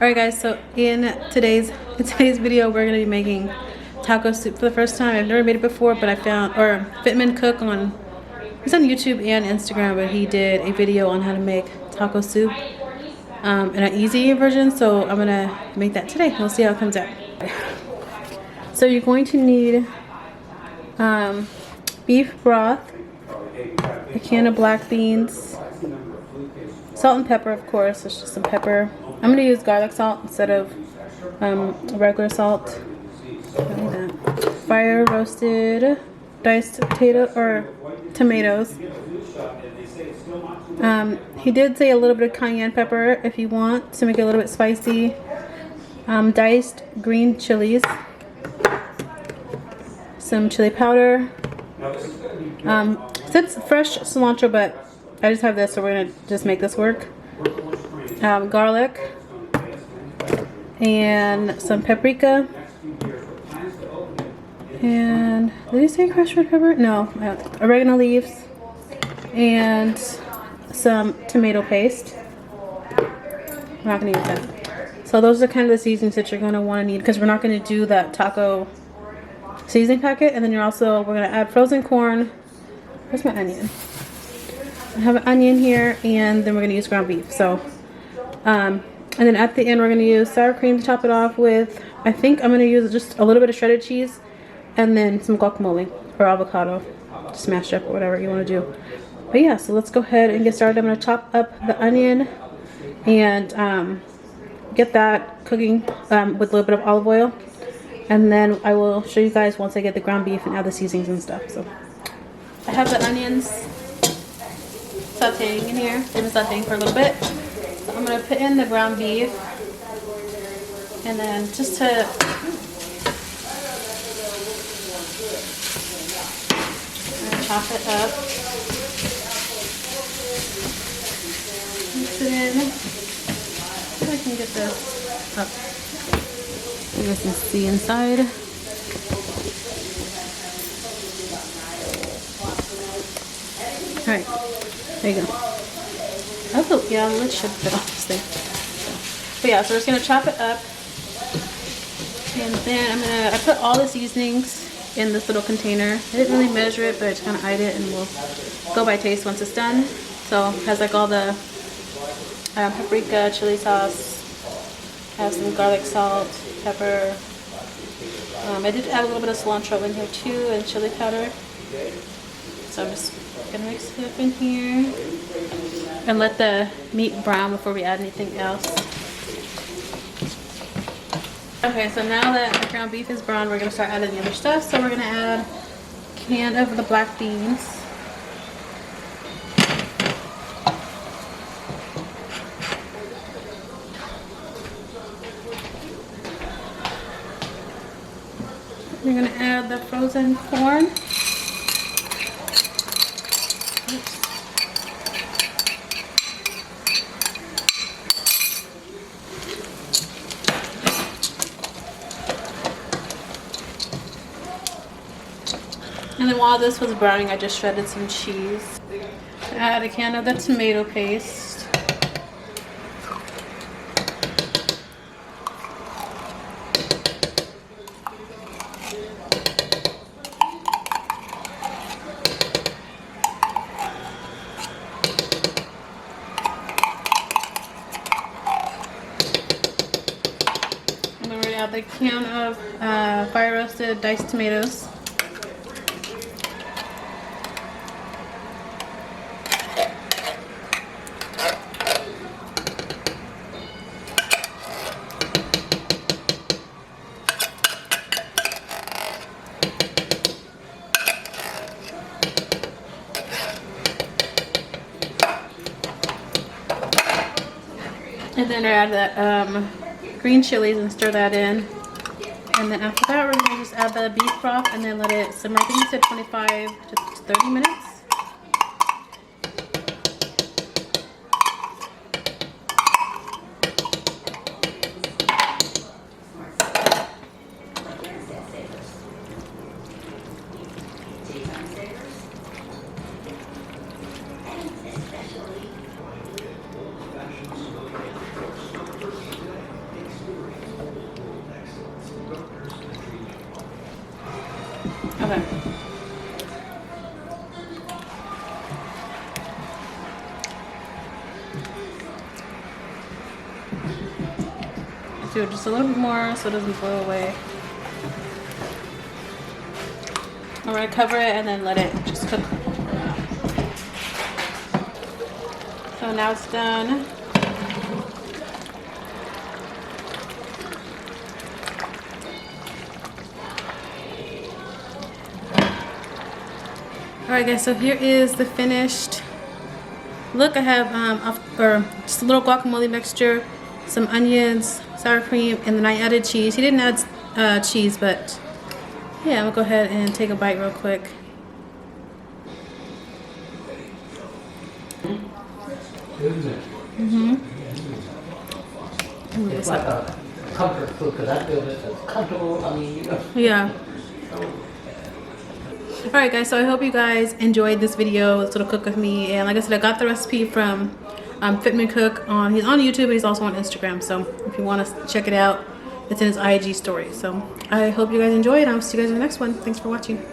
Alright guys, so in today's video we're gonna be making taco soup for the first time. I've never made it before, but I found Fitmen Cook he's on YouTube and Instagram, but he did a video on how to make taco soup in an easy version, so I'm gonna make that today. We'll see how it comes out. So you're going to need beef broth, a can of black beans, salt and pepper, of course. It's just some pepper. I'm gonna use garlic salt instead of regular salt. Fire roasted diced tomatoes. He did say a little bit of cayenne pepper if you want to make it a little bit spicy. Diced green chilies, some chili powder. It says fresh cilantro, but I just have this, so we're gonna just make this work. Garlic and some paprika. And did he say crushed red pepper? No, oregano leaves and some tomato paste. We're not gonna use that. So those are kind of the seasonings that you're gonna want to need, because we're not gonna do that taco seasoning packet. And then we're gonna add frozen corn. Where's my onion? I have an onion here, and then we're gonna use ground beef. So, and then at the end we're gonna use sour cream to top it off with. I think I'm gonna use just a little bit of shredded cheese, and then some guacamole or avocado, smashed up or whatever you want to do. But yeah, so let's go ahead and get started. I'm gonna chop up the onion and get that cooking with a little bit of olive oil, and then I will show you guys once I get the ground beef and add the seasonings and stuff. So I have the onions sauteing in here. They've been sauteing for a little bit. So I'm gonna put in the ground beef, and then just to chop it up, mix it in. See if I can get this up. You guys can see inside. Alright, there you go. Oh, yeah, let's ship it off this thing. But yeah, so we're just gonna chop it up, and then I put all the seasonings in this little container. I didn't really measure it, but I just kind of eyed it, and we'll go by taste once it's done. So it has like all the paprika, chili sauce, has some garlic salt, pepper. I did add a little bit of cilantro in here too, and chili powder. So I'm just gonna mix it up in here and let the meat brown before we add anything else. Okay, so now that the ground beef is brown, we're gonna start adding the other stuff. So we're gonna add a can of the black beans. We're gonna add the frozen corn. Oops. And then while this was browning, I just shredded some cheese. Add a can of the tomato paste. And then we're gonna add the can of fire roasted diced tomatoes. And then I add the green chilies and stir that in. And then after that, we're going to just add the beef broth and then let it simmer. I think you said 25 to 30 minutes. do it just a little bit more so it doesn't boil away. I'm gonna cover it and then let it just cook. So now it's done. Alright guys, so here is the finished look. I have just a little guacamole mixture, some onions, sour cream, and then I added cheese. He didn't add cheese, but yeah, I'm gonna go ahead and take a bite real quick. It's like a comfort food because I feel it's comfortable. I mean, you know. Yeah. Alright guys, so I hope you guys enjoyed this video, this little cook with me. And like I said, I got the recipe from Fitmen Cook. He's on YouTube, but he's also on Instagram. So if you want to check it out, it's in his IG story. So I hope you guys enjoy it. I'll see you guys in the next one. Thanks for watching.